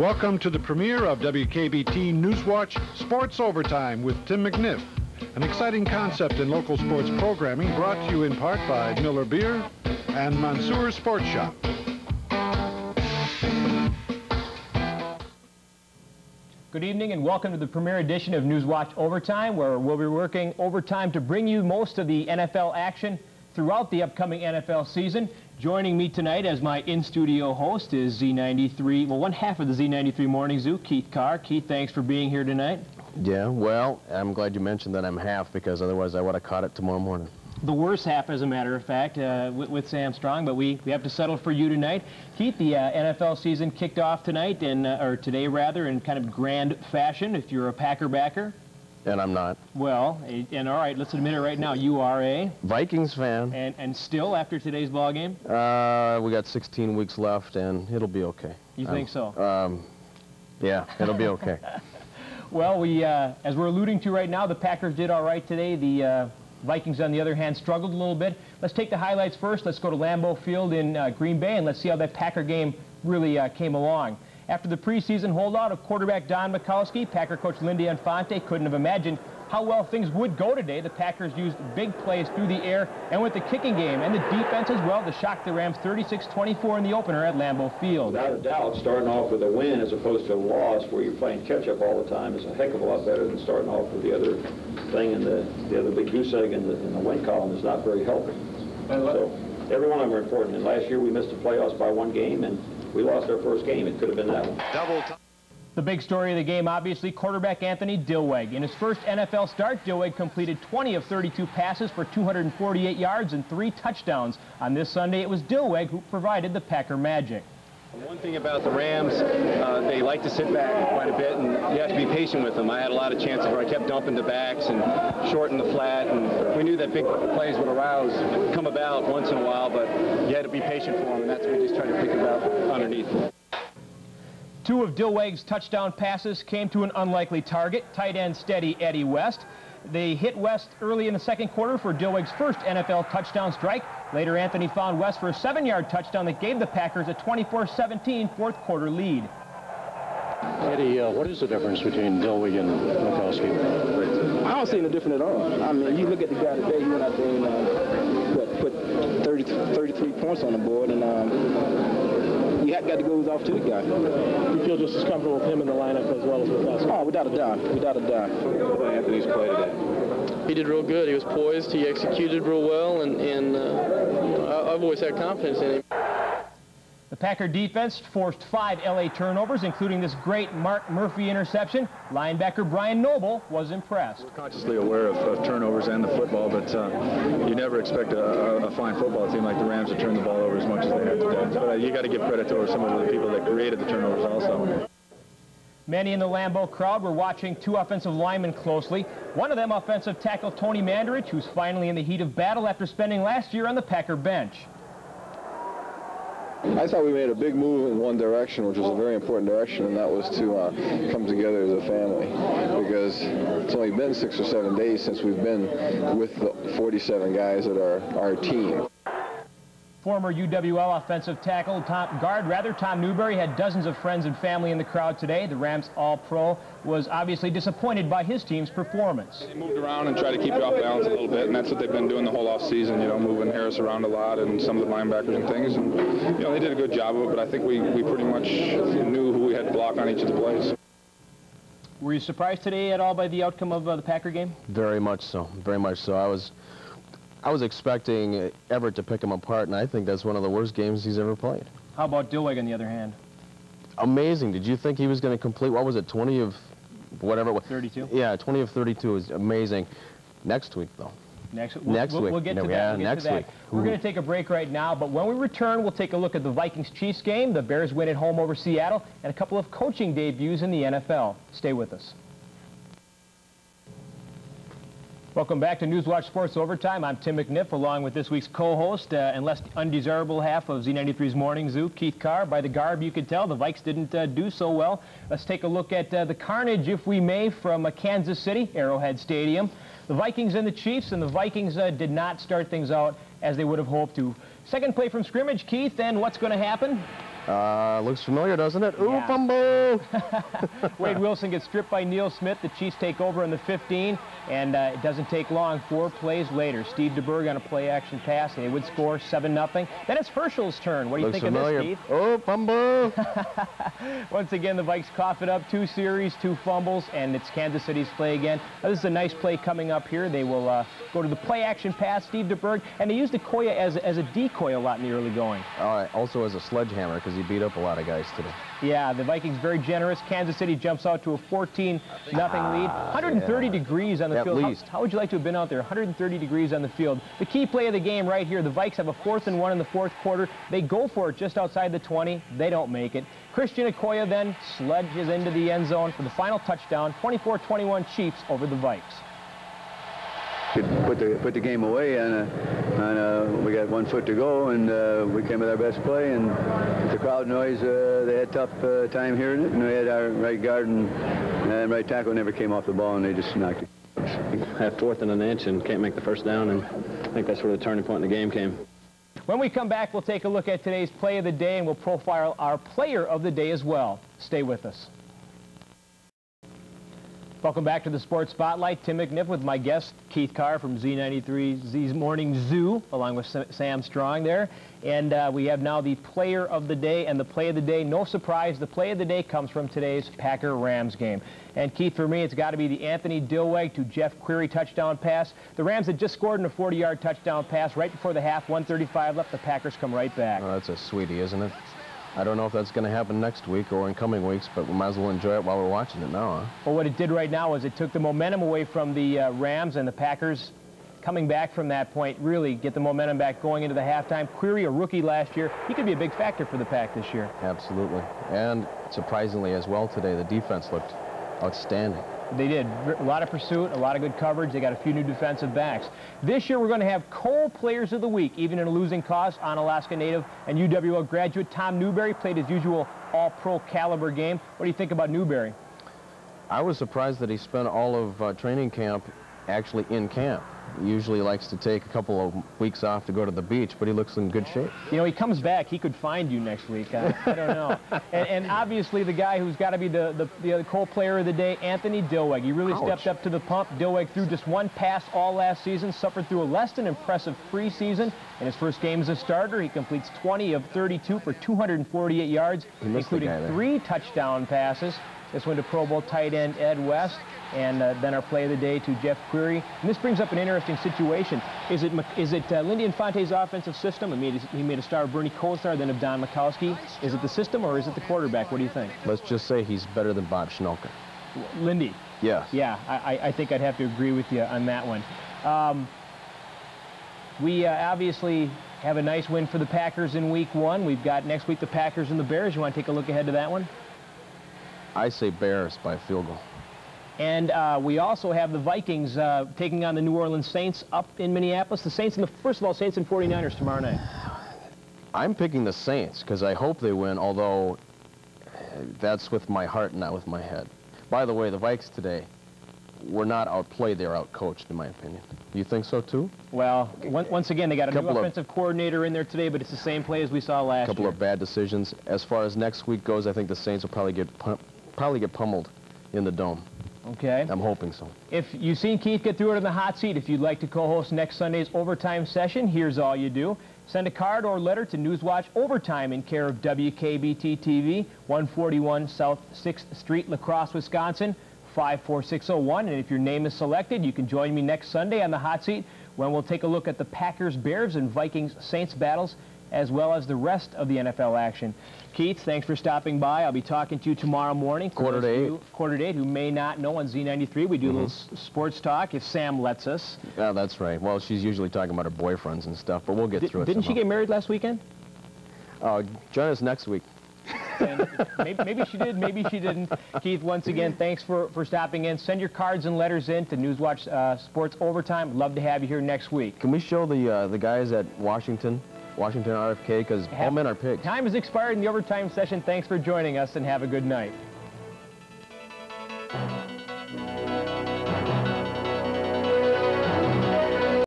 Welcome to the premiere of WKBT Newswatch Sports Overtime with Tim McNiff, an exciting concept in local sports programming brought to you in part by Miller Beer and Mansour Sports Shop. Good evening and welcome to the premiere edition of Newswatch Overtime, where we'll be working overtime to bring you most of the NFL action throughout the upcoming NFL season. Joining me tonight as my in-studio host is Z93, well, one half of the Z93 Morning Zoo, Keith Carr. Keith, thanks for being here tonight. Yeah, well, I'm glad you mentioned that I'm half, because otherwise I would have caught it tomorrow morning. The worst half, as a matter of fact, with Sam Strong, but we have to settle for you tonight. Keith, the NFL season kicked off tonight, or today rather, in kind of grand fashion, if you're a Packer backer. And I'm not. Well, and all right, let's admit it right now, you are a Vikings fan. And still, after today's ball game? We got 16 weeks left, and it'll be okay. You think so? Yeah, it'll be okay. Well, as we're alluding to right now, the Packers did all right today. The Vikings, on the other hand, struggled a little bit. Let's take the highlights first. Let's go to Lambeau Field in Green Bay, and let's see how that Packer game really came along. After the preseason holdout of quarterback Don Mikowski, Packer coach Lindy Infante couldn't have imagined how well things would go today. The Packers used big plays through the air and with the kicking game and the defense as well to shock the Rams 36-24 in the opener at Lambeau Field. Without a doubt, starting off with a win as opposed to a loss where you're playing catch-up all the time is a heck of a lot better than starting off with the other thing, and the other big goose egg in the win column is not very healthy. So every one of them are important. And last year we missed the playoffs by one game, and we lost our first game. It could have been that one. Double time. The big story of the game, obviously, quarterback Anthony Dilweg. In his first NFL start, Dilweg completed 20 of 32 passes for 248 yards and 3 touchdowns. On this Sunday, it was Dilweg who provided the Packer magic. One thing about the Rams, they like to sit back quite a bit, and you have to be patient with them. I had a lot of chances where I kept dumping the backs and shorting the flat, and we knew that big plays would come about once in a while, but you had to be patient for them, and that's what we just tried to pick about underneath. 2 of Dilweg's touchdown passes came to an unlikely target, tight end steady Eddie West. They hit West early in the second quarter for Dilweg's first NFL touchdown strike. Later, Anthony found West for a 7-yard touchdown that gave the Packers a 24-17 fourth quarter lead. Eddie, what is the difference between Dilweg and Mikowski? I don't see any different at all. I mean, you look at the guy today, he went out there and put 33 points on the board, and you got to go off to the guy. You feel just as comfortable with him in the lineup as well as with us? Oh, without a doubt, without a doubt. Anthony's play today. He did real good. He was poised. He executed real well, and I've always had confidence in him. The Packer defense forced 5 LA turnovers, including this great Mark Murphy interception. Linebacker Brian Noble was impressed. We're consciously aware of turnovers and the football, but you never expect a fine football team like the Rams to turn the ball over as much as they have today. But you got to give credit to some of the people that created the turnovers also. Many in the Lambeau crowd were watching 2 offensive linemen closely. One of them, offensive tackle Tony Mandarich, who's finally in the heat of battle after spending last year on the Packer bench. I thought we made a big move in one direction, which was a very important direction, and that was to come together as a family, because it's only been 6 or 7 days since we've been with the 47 guys that are our team. Former UWL offensive tackle, Tom Newberry had dozens of friends and family in the crowd today. The Rams All-Pro was obviously disappointed by his team's performance. They moved around and tried to keep you off balance a little bit, and that's what they've been doing the whole offseason, you know, moving Harris around a lot and some of the linebackers and things. And, you know, they did a good job of it, but I think we pretty much knew who we had to block on each of the plays. Were you surprised today at all by the outcome of the Packer game? Very much so. Very much so. I was expecting Everett to pick him apart, and I think that's one of the worst games he's ever played. How about Dilweg on the other hand? Amazing. Did you think he was going to complete, what was it, 20 of whatever it was? 32? Yeah, 20 of 32 is amazing. Next week, though. Next week. We'll get to that. Next week. We're going to take a break right now, but when we return, we'll take a look at the Vikings-Chiefs game, the Bears win at home over Seattle, and a couple of coaching debuts in the NFL. Stay with us. Welcome back to Newswatch Sports Overtime. I'm Tim McNiff, along with this week's co-host and less undesirable half of Z93's Morning Zoo, Keith Carr. By the garb, you could tell the Vikes didn't do so well. Let's take a look at the carnage, if we may, from Kansas City, Arrowhead Stadium. The Vikings and the Chiefs, and the Vikings did not start things out as they would have hoped to. Second play from scrimmage, Keith, and what's going to happen? Looks familiar, doesn't it? Ooh, Yeah. fumble! Wade Wilson gets stripped by Neil Smith. The Chiefs take over in the 15, and it doesn't take long. 4 plays later, Steve DeBerg on a play-action pass, and they would score 7-0. Then it's Herschel's turn. What do you think of this, Keith? Oh, fumble! Once again, the Vikes cough it up. 2 series, 2 fumbles, and it's Kansas City's play again. This is a nice play coming up here. They will go to the play-action pass, Steve DeBerg, and they used Okoye as a decoy a lot in the early going. Also as a sledgehammer, because he beat up a lot of guys today. Yeah, the Vikings very generous. Kansas City jumps out to a 14-0 lead. 130 degrees on the field. At least. How would you like to have been out there? 130 degrees on the field. The key play of the game right here. The Vikes have a 4th and 1 in the 4th quarter. They go for it just outside the 20. They don't make it. Christian Okoye then sledges into the end zone for the final touchdown. 24-21 Chiefs over the Vikes. Put the game away, and we got 1 foot to go, and we came with our best play, and the crowd noise, they had tough time hearing it, and we had our right guard and right tackle never came off the ball, and they just knocked it. Had 4th and an inch and can't make the first down, and I think that's where the turning point in the game came. When we come back, we'll take a look at today's play of the day, and we'll profile our player of the day as well. Stay with us. Welcome back to the Sports Spotlight. Tim McNiff with my guest, Keith Carr from Z93's Morning Zoo, along with Sam Strong there. And we have now the player of the day, and the play of the day, no surprise, the play of the day comes from today's Packer-Rams game. And Keith, for me, it's got to be the Anthony Dilweg to Jeff Query touchdown pass. The Rams had just scored in a 40-yard touchdown pass right before the half, 1:35 left. The Packers come right back. Oh, that's a sweetie, isn't it? I don't know if that's going to happen next week or in coming weeks, but we might as well enjoy it while we're watching it now, huh? Well, what it did right now is it took the momentum away from the Rams, and the Packers coming back from that point really get the momentum back going into the halftime. Query, a rookie last year, he could be a big factor for the Pack this year. Absolutely. And surprisingly as well today, the defense looked outstanding. They did. A lot of pursuit, a lot of good coverage. They got a few new defensive backs. This year we're going to have co-players of the week, even in a losing cause. Onalaska native and UWL graduate Tom Newberry played his usual all-pro caliber game. What do you think about Newberry? I was surprised that he spent all of training camp actually in camp. He usually likes to take a couple of weeks off to go to the beach, but he looks in good shape. You know, he comes back, he could find you next week. I don't know. And obviously the guy who's got to be the co-player of the day, Anthony Dilweg. He really stepped up to the pump. Dilweg threw just 1 pass all last season, suffered through a less than impressive preseason. In his first game as a starter, he completes 20 of 32 for 248 yards, including 3 touchdown passes. This one to Pro Bowl tight end Ed West, and then our play of the day to Jeff Query. And this brings up an interesting situation. Is it Lindy Infante's offensive system? He made a star of Bernie Kosar, then of Don Mikowski. Is it the system or is it the quarterback? What do you think? Let's just say he's better than Bob Schnelker. Lindy? Yes. Yeah, I think I'd have to agree with you on that one. We obviously have a nice win for the Packers in week 1. We've got next week the Packers and the Bears. You want to take a look ahead to that one? I say Bears by field goal. And we also have the Vikings taking on the New Orleans Saints up in Minneapolis. The Saints, first of all, Saints and 49ers tomorrow night. I'm picking the Saints because I hope they win, although that's with my heart, not with my head. By the way, the Vikes today were not outplayed, they were outcoached, in my opinion. You think so, too? Well, once again, they got a new offensive coordinator in there today, but it's the same play as we saw last year. A couple of bad decisions. As far as next week goes, I think the Saints will probably get pummeled in the Dome. Okay. I'm hoping so. If you've seen Keith get through it in the hot seat, if you'd like to co-host next Sunday's overtime session, here's all you do. Send a card or letter to Newswatch Overtime in care of WKBT-TV, 141 South 6th Street, La Crosse, Wisconsin, 54601. And if your name is selected, you can join me next Sunday on the hot seat when we'll take a look at the Packers, Bears, and Vikings Saints battles, as well as the rest of the NFL action. Keith, thanks for stopping by. I'll be talking to you tomorrow morning. Quarter to 8, who may not know, on Z93, we do a little sports talk if Sam lets us. Yeah, that's right. Well, she's usually talking about her boyfriends and stuff, but we'll get through it. Didn't she get married last weekend? Join us next week. Maybe she did, maybe she didn't. Keith, once again, thanks for stopping in. Send your cards and letters in to Newswatch Sports Overtime. Love to have you here next week. Can we show the guys at Washington RFK, because all men are pigs. Time has expired in the overtime session. Thanks for joining us, and have a good night.